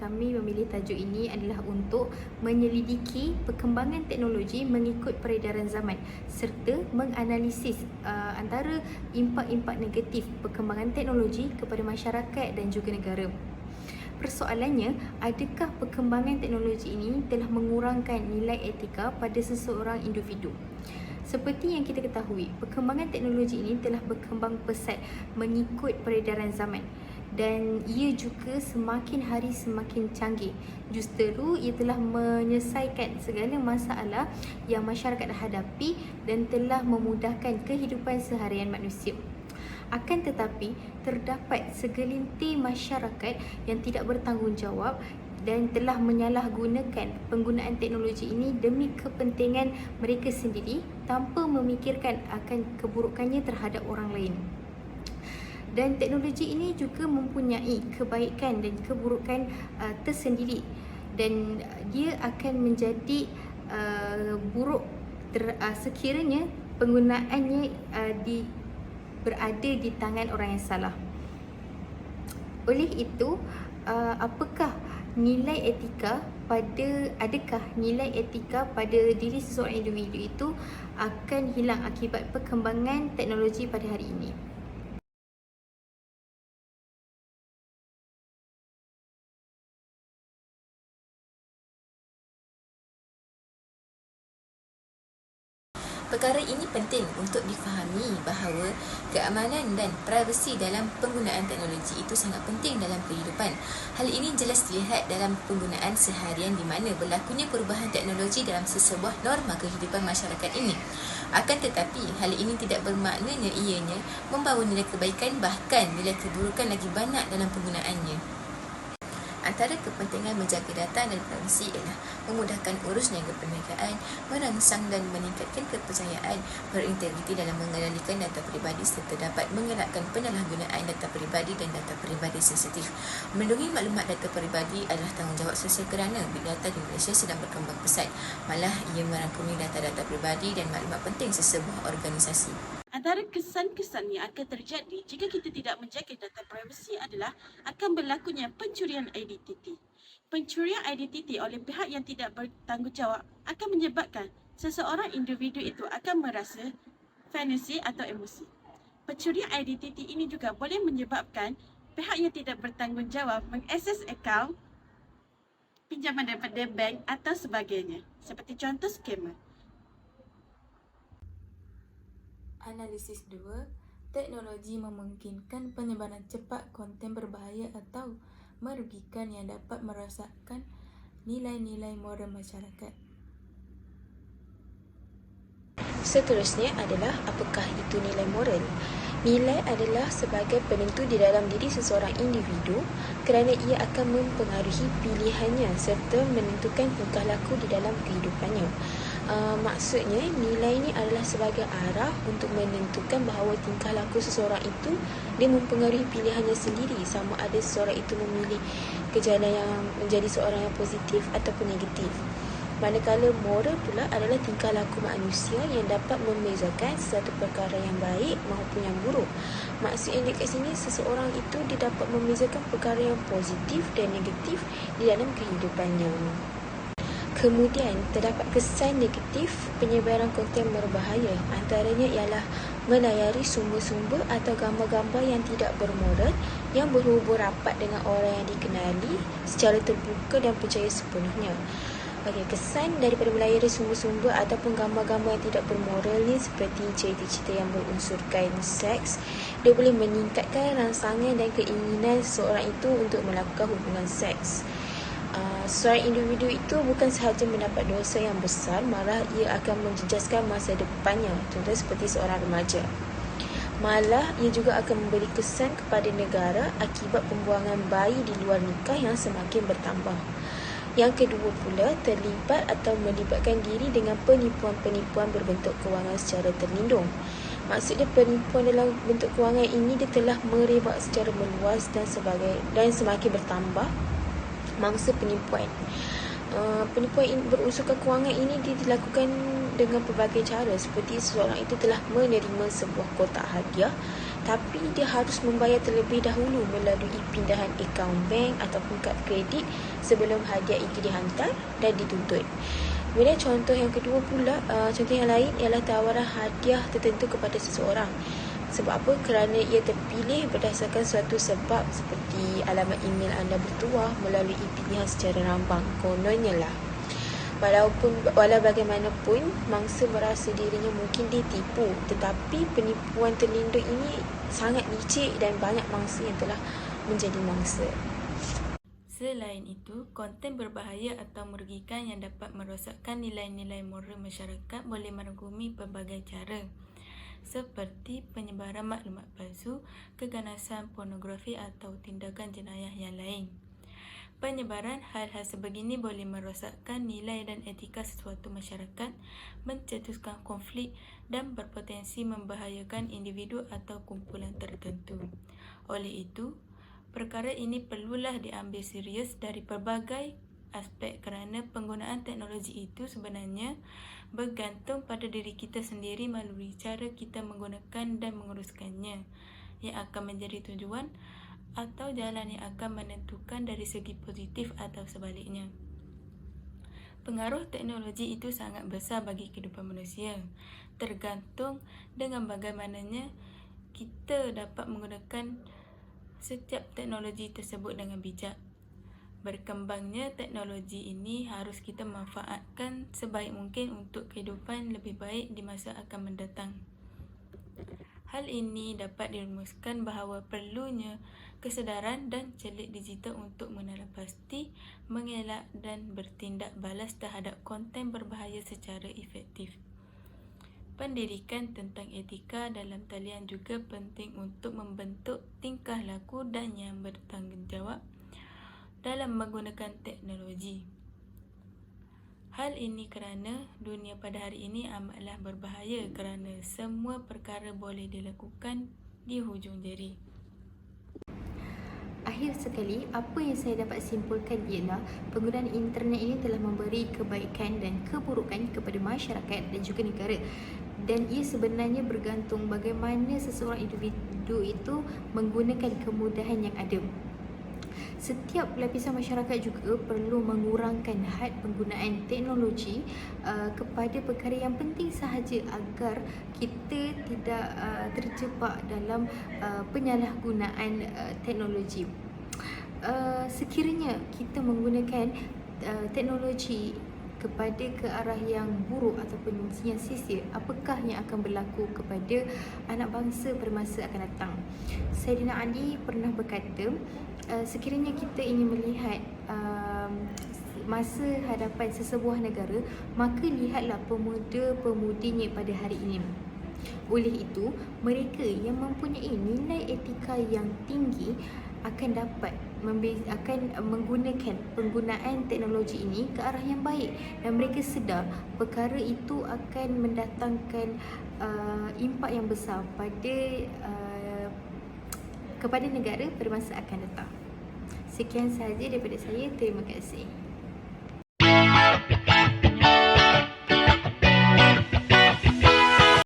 kami memilih tajuk ini adalah untuk menyelidiki perkembangan teknologi mengikut peredaran zaman serta menganalisis antara impak-impak negatif perkembangan teknologi kepada masyarakat dan juga negara. Persoalannya, adakah perkembangan teknologi ini telah mengurangkan nilai etika pada seseorang individu? Seperti yang kita ketahui, perkembangan teknologi ini telah berkembang pesat mengikut peredaran zaman dan ia juga semakin hari semakin canggih. Justeru ia telah menyelesaikan segala masalah yang masyarakat hadapi dan telah memudahkan kehidupan seharian manusia. Akan tetapi, terdapat segelintir masyarakat yang tidak bertanggungjawab dan telah menyalahgunakan penggunaan teknologi ini demi kepentingan mereka sendiri tanpa memikirkan akan keburukannya terhadap orang lain. Dan teknologi ini juga mempunyai kebaikan dan keburukan tersendiri dan dia akan menjadi buruk sekiranya penggunaannya berada di tangan orang yang salah. Oleh itu, adakah nilai etika pada diri seseorang individu itu akan hilang akibat perkembangan teknologi pada hari ini? Perkara ini penting untuk difahami bahawa keamanan dan privasi dalam penggunaan teknologi itu sangat penting dalam kehidupan. Hal ini jelas dilihat dalam penggunaan seharian di mana berlakunya perubahan teknologi dalam sesebuah norma kehidupan masyarakat ini. Akan tetapi, hal ini tidak bermaknanya ianya membawa nilai kebaikan, bahkan nilai keburukan lagi banyak dalam penggunaannya. Antara kepentingan menjaga data dan privasi ialah memudahkan urusnya keperniagaan, merangsang dan meningkatkan kepercayaan, berintegriti dalam mengendalikan data peribadi serta dapat mengelakkan penyalahgunaan data peribadi dan data peribadi sensitif. Melindungi maklumat data peribadi adalah tanggungjawab sosial kerana big data di Malaysia sedang berkembang pesat. Malah ia merangkumi data-data peribadi dan maklumat penting sesebuah organisasi. Antara kesan-kesan yang akan terjadi jika kita tidak menjaga data privasi adalah akan berlakunya pencurian identiti. Pencurian identiti oleh pihak yang tidak bertanggungjawab akan menyebabkan seseorang individu itu akan merasa fantasi atau emosi. Pencurian identiti ini juga boleh menyebabkan pihak yang tidak bertanggungjawab mengakses akaun pinjaman daripada bank atau sebagainya, seperti contoh skamer. Analisis 2, teknologi memungkinkan penyebaran cepat konten berbahaya atau merugikan yang dapat merosakkan nilai-nilai moral masyarakat. Seterusnya adalah apakah itu nilai moral? Nilai adalah sebagai penentu di dalam diri seseorang individu kerana ia akan mempengaruhi pilihannya serta menentukan tingkah laku di dalam kehidupannya. Maksudnya nilai ini adalah sebagai arah untuk menentukan bahawa tingkah laku seseorang itu dia mempengaruhi pilihannya sendiri, sama ada seseorang itu memilih ke jalan yang menjadi seorang yang positif ataupun negatif. Manakala moral pula adalah tingkah laku manusia yang dapat membezakan sesuatu perkara yang baik maupun yang buruk. Maksudnya dekat sini seseorang itu dia dapat membezakan perkara yang positif dan negatif di dalam kehidupannya. Kemudian, terdapat kesan negatif penyebaran konten berbahaya. Antaranya ialah melayari sumber-sumber atau gambar-gambar yang tidak bermoral yang berhubung rapat dengan orang yang dikenali secara terbuka dan percaya sepenuhnya. Okey, kesan daripada melayari sumber-sumber ataupun gambar-gambar yang tidak bermoral ni seperti cerita-cerita yang berunsurkan seks, dia boleh meningkatkan rangsangan dan keinginan seseorang itu untuk melakukan hubungan seks. Seorang individu itu bukan sahaja mendapat dosa yang besar, malah ia akan menjejaskan masa depannya, contoh seperti seorang remaja. Malah ia juga akan memberi kesan kepada negara akibat pembuangan bayi di luar nikah yang semakin bertambah. Yang kedua pula, terlibat atau melibatkan diri dengan penipuan-penipuan berbentuk kewangan secara terlindung. Maksudnya penipuan dalam bentuk kewangan ini dia telah merebak secara meluas dan semakin bertambah mangsa penipuan. Penipuan berunsurkan kewangan ini dilakukan dengan pelbagai cara, seperti seseorang itu telah menerima sebuah kotak hadiah tapi dia harus membayar terlebih dahulu melalui pindahan akaun bank ataupun kad kredit sebelum hadiah itu dihantar dan dituntut. Kemudian contoh yang kedua pula, contoh yang lain ialah tawaran hadiah tertentu kepada seseorang. Sebab apa? Kerana ia terpilih berdasarkan suatu sebab seperti alamat email anda bertuah melalui pilihan secara rambang. Kononnya lah. Walau bagaimanapun, mangsa merasa dirinya mungkin ditipu, tetapi penipuan terlindung ini sangat licik dan banyak mangsa yang telah menjadi mangsa. Selain itu, konten berbahaya atau merugikan yang dapat merosakkan nilai-nilai moral masyarakat boleh merangkumi pelbagai cara, seperti penyebaran maklumat palsu, keganasan pornografi atau tindakan jenayah yang lain. Penyebaran hal-hal sebegini boleh merosakkan nilai dan etika sesuatu masyarakat, mencetuskan konflik dan berpotensi membahayakan individu atau kumpulan tertentu. Oleh itu, perkara ini perlulah diambil serius dari pelbagai aspek kerana penggunaan teknologi itu sebenarnya bergantung pada diri kita sendiri melalui cara kita menggunakan dan menguruskannya yang akan menjadi tujuan atau jalan yang akan menentukan dari segi positif atau sebaliknya. Pengaruh teknologi itu sangat besar bagi kehidupan manusia, tergantung dengan bagaimananya kita dapat menggunakan setiap teknologi tersebut dengan bijak. Berkembangnya teknologi ini harus kita manfaatkan sebaik mungkin untuk kehidupan lebih baik di masa akan mendatang. Hal ini dapat dirumuskan bahawa perlunya kesedaran dan celik digital untuk mengenal pasti, mengelak dan bertindak balas terhadap konten berbahaya secara efektif. Pendidikan tentang etika dalam talian juga penting untuk membentuk tingkah laku dan yang bertanggungjawab dalam menggunakan teknologi. Hal ini kerana dunia pada hari ini amatlah berbahaya kerana semua perkara boleh dilakukan di hujung jari. Akhir sekali, apa yang saya dapat simpulkan ialah penggunaan internet ini telah memberi kebaikan dan keburukan kepada masyarakat dan juga negara. Dan ia sebenarnya bergantung bagaimana seseorang individu itu menggunakan kemudahan yang ada. Setiap lapisan masyarakat juga perlu mengurangkan had penggunaan teknologi kepada perkara yang penting sahaja agar kita tidak terjebak dalam penyalahgunaan teknologi. Sekiranya kita menggunakan teknologi kepada ke arah yang buruk ataupun yang sia-sia, apakah yang akan berlaku kepada anak bangsa pada masa akan datang? Saidina Ali pernah berkata, sekiranya kita ingin melihat masa hadapan sesebuah negara, maka lihatlah pemuda-pemudinya pada hari ini. Oleh itu, mereka yang mempunyai nilai etika yang tinggi akan dapat menggunakan penggunaan teknologi ini ke arah yang baik, dan mereka sedar perkara itu akan mendatangkan impak yang besar kepada negara pada masa akan datang. Sekian sahaja daripada saya. Terima kasih.